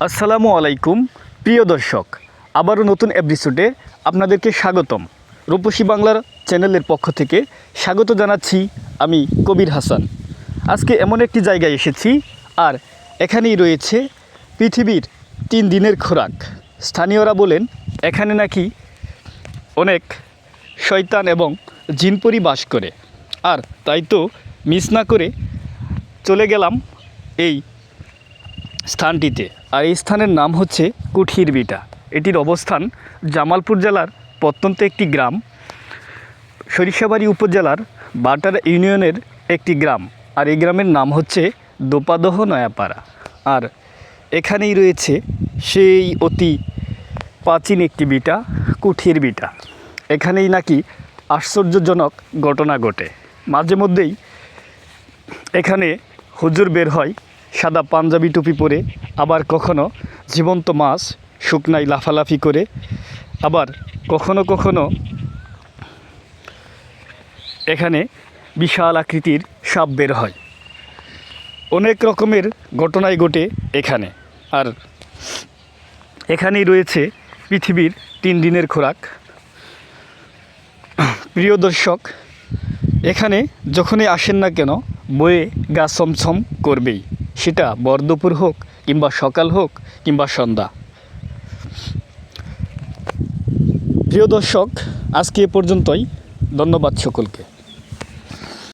আসসালামু আলাইকুম প্রিয় দর্শক, আবারও নতুন এপিসোডে আপনাদেরকে স্বাগতম। রূপসী বাংলার চ্যানেলের পক্ষ থেকে স্বাগত জানাচ্ছি আমি কবির হাসান। আজকে এমন একটি জায়গায় এসেছি, আর এখানেই রয়েছে পৃথিবীর 3 দিনের খোরাক। স্থানীয়রা বলেন এখানে নাকি অনেক শয়তান এবং জিনপরি বাস করে, আর তাই তো মিস না করে চলে গেলাম এই স্থানটিতে। আর এই স্থানের নাম হচ্ছে কুঠির বিটা। এটির অবস্থান জামালপুর জেলার প্রত্যন্ত একটি গ্রাম, সরিষাবাড়ি উপজেলার বাটার ইউনিয়নের একটি গ্রাম। আর এই গ্রামের নাম হচ্ছে দোপাদহ নয়াপাড়া। আর এখানেই রয়েছে সেই অতি প্রাচীন একটি বিটা, কুঠির বিটা। এখানেই নাকি আশ্চর্যজনক ঘটনা ঘটে। মাঝে মধ্যেই এখানে হুজুর বের হয় সাদা পাঞ্জাবি টুপি পরে, আবার কখনো জীবন্ত মাছ শুকনায় লাফালাফি করে, আবার কখনো কখনো এখানে বিশাল আকৃতির সাপ বের হয়। অনেক রকমের ঘটনাই ঘটে এখানে। আর এখানেই রয়েছে পৃথিবীর 3 দিনের খোরাক। প্রিয় দর্শক, এখানে যখনই আসেন না কেন বয়ে গা ছমছম করবেই, সেটা বরদুপুর হোক কিংবা সকাল হোক কিংবা সন্ধ্যা। প্রিয় দর্শক, আজকে এ পর্যন্তই। ধন্যবাদ সকলকে।